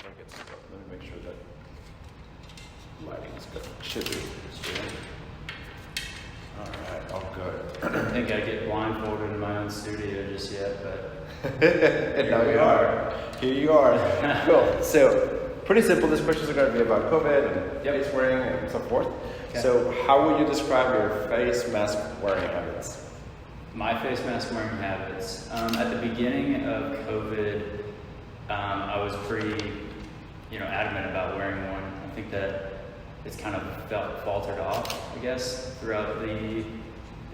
Let me make sure that lighting is good. Should be. All right, all good. I don't think I get blindfolded in my own studio just yet, but And now you are. Here you are. Cool. So, pretty simple. These questions are going to be about COVID and face wearing and so forth. Okay. So, how would you describe your face mask wearing habits? my face mask wearing habits. At the beginning of COVID, I was pretty, adamant about wearing one. I think that it's kind of faltered off, I guess, throughout the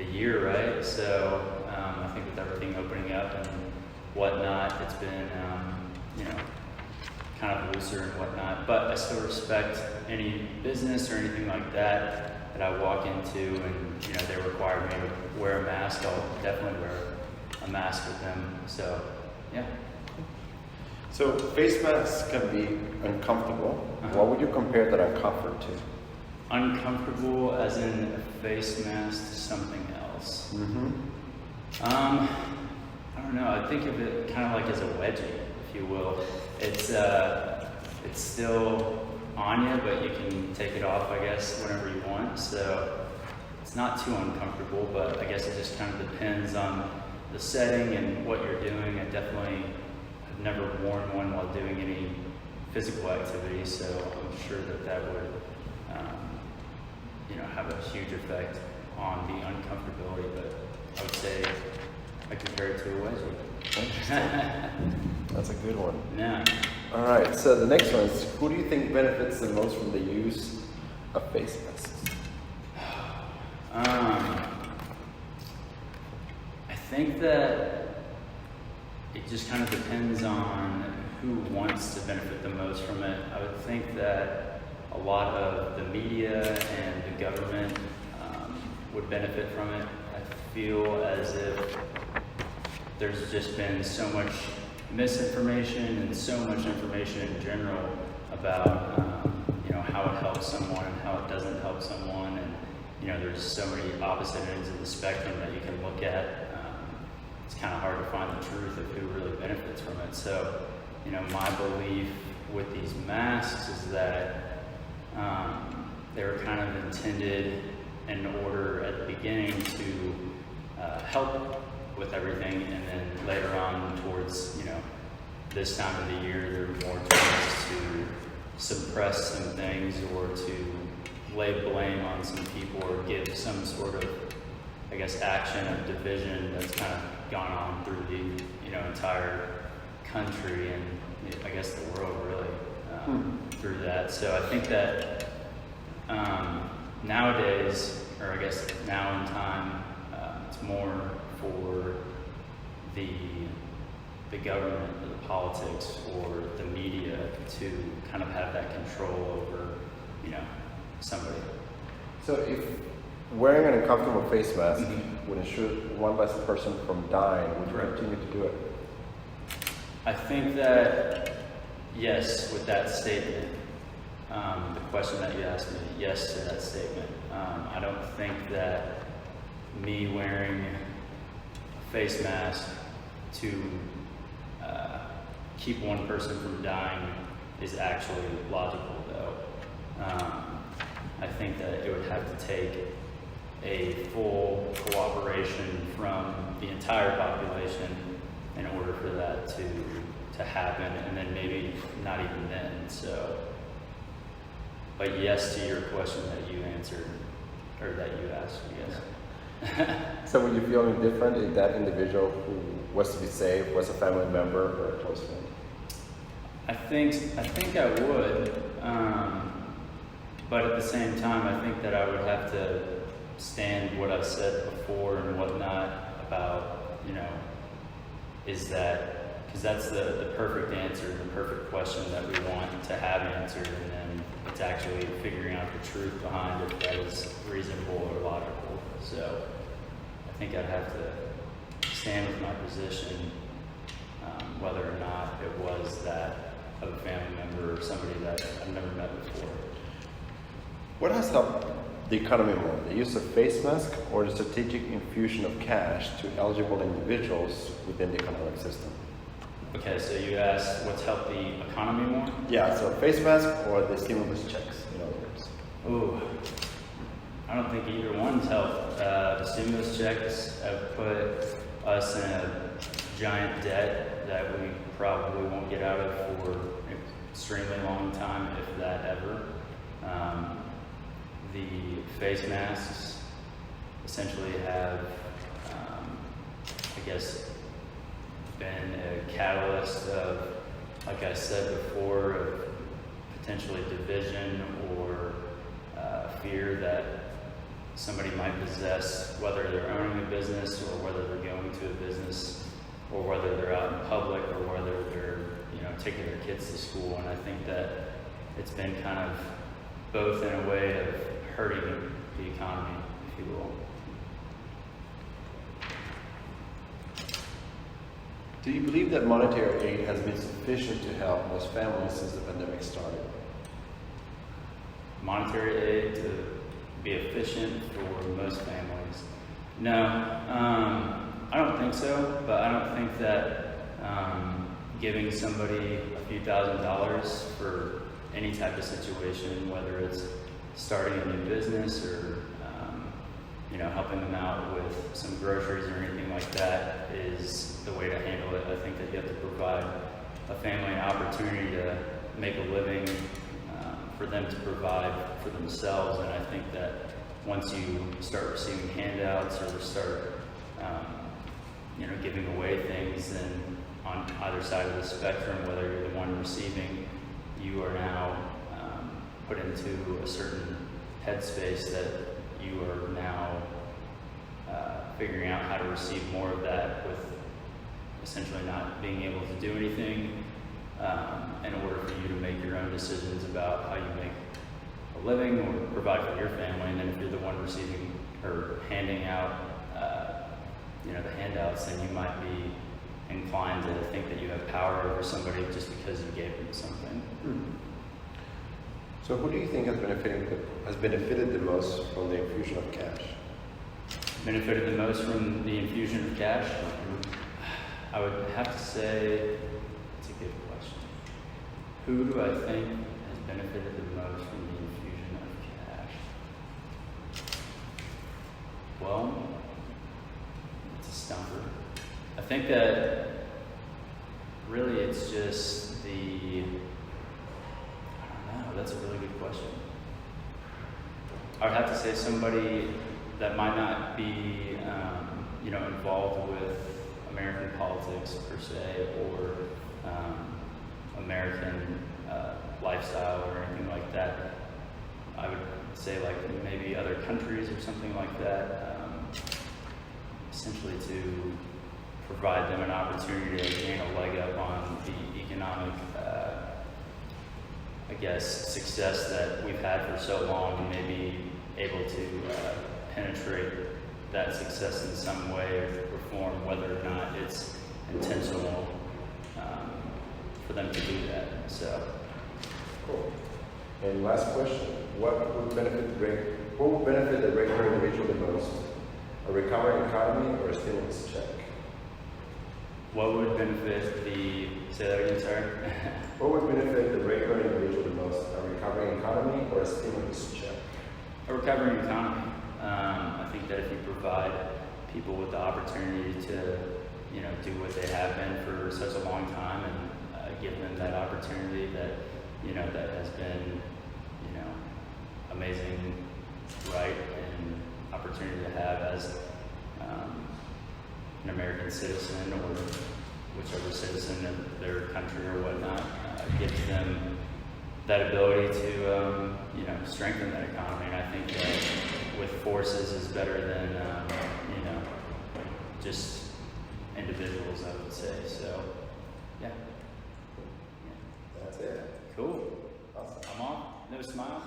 year, right? So I think with everything opening up and whatnot, it's been, kind of looser and whatnot. But I still respect any business or anything like that I walk into and, they require me to wear a mask. I'll definitely wear a mask with them. So, yeah. So face masks can be uncomfortable. What would you compare that uncomfort to? Uncomfortable as in a face mask to something else. Mm-hmm. I don't know. I think of it kind of like as a wedgie, if you will. It's still on you, but you can take it off, I guess, whenever you want. So it's not too uncomfortable, but I guess it just kind of depends on the setting and what you're doing. I definitely have never worn one while doing any physical activity, so I'm sure that would, have a huge effect on the uncomfortability. But I would say I compare it to a wedgie. Interesting. That's a good one. Yeah. All right, so the next one is, who do you think benefits the most from the use of face masks? I think that it just kind of depends on who wants to benefit the most from it. I would think that a lot of the media and the government would benefit from it. I feel as if there's just been so much misinformation and so much information in general about how it helps someone and how it doesn't help someone, and there's so many opposite ends of the spectrum that you can look at. It's kind of hard to find the truth of who really benefits from it. So my belief with these masks is that they were kind of intended in order at the beginning to help with everything, and then later on towards this time of the year, they're more towards to suppress some things or to lay blame on some people or give some sort of, I guess, action of division that's kind of gone on through the entire country and I guess the world really through that. So I think that nowadays, or I guess now in time, it's more for the government, the politics, or the media to kind of have that control over, somebody. So if wearing an uncomfortable face mask would ensure one less person from dying, would you continue to do it? I think that, yes, with that statement, the question that you asked me, yes to that statement. I don't think that me wearing a face mask to keep one person from dying is actually logical, though. I think that it would have to take a full cooperation from the entire population in order for that to happen, and then maybe not even then. So, but yes to your question that you answered, or that you asked, I guess. So would you feel any different if that individual who was to be saved was a family member or a close friend? I think I would, but at the same time, I think that I would have to stand what I've said before and whatnot about, is that, because that's the perfect answer, the perfect question that we want to have answered, and then it's actually figuring out the truth behind if that is reasonable or logical. So I think I'd have to stand with my position, whether or not it was that of a family member or somebody that I've never met before. What has helped the economy more, the use of face mask or the strategic infusion of cash to eligible individuals within the economic system? Okay, so you asked what's helped the economy more? Yeah, so face mask or the stimulus checks, in other words. Ooh, I don't think either one's helped. The stimulus checks have put us in a giant debt that we probably won't get out of for an extremely long time, if that ever. The face masks essentially have, I guess, been a catalyst of, like I said before, of potentially division or fear that somebody might possess, whether they're owning a business or whether they're going to a business or whether they're out in public or whether they're, taking their kids to school. And I think that it's been kind of both in a way of hurting the economy, if you will. Do you believe that monetary aid has been sufficient to help most families since the pandemic started? Monetary aid to be efficient for most families? No, I don't think so, but I don't think that giving somebody a few $1,000s for any type of situation, whether it's starting a new business or helping them out with some groceries or anything like that, is the way to handle it. I think that you have to provide a family an opportunity to make a living, for them to provide for themselves. And I think that once you start receiving handouts or start giving away things, then on either side of the spectrum, whether you're the one receiving, you are now put into a certain headspace that you are now figuring out how to receive more of that, with essentially not being able to do anything in order for you to make your own decisions about how you make a living or provide for your family. And then if you're the one receiving or handing out the handouts, then you might be inclined to think that you have power over somebody just because you gave them something. So who do you think has benefited the most from the infusion of cash? Benefited the most from the infusion of cash? I would have to say, it's a good question. Who do I think has benefited the most from the infusion of cash? Well, it's a stumper. I think that really it's just I don't know, that's a really good question. I would have to say somebody that might not be, involved with American politics per se, or American lifestyle or anything like that. I would say like maybe other countries or something like that, essentially to provide them an opportunity to gain a leg up on the economic, success that we've had for so long, and maybe able to penetrate that success in some way or form, whether or not it's intentional for them to do that. So, Cool. And last question: What would benefit the regular individual the most? A recovering economy or a stimulus check? what would benefit say that again, sorry? What would benefit the regular individual the most? A recovering economy or a stimulus check? A recovering economy. I think that if you provide people with the opportunity to, do what they have been for such a long time, and give them that opportunity that, that has been, amazing right and opportunity to have as an American citizen or whichever citizen of their country or whatnot, gives them that ability to, strengthen that economy. And I think that with forces is better than, just individuals, I would say. So, yeah. That's it. Cool. Awesome. I'm on. No smile.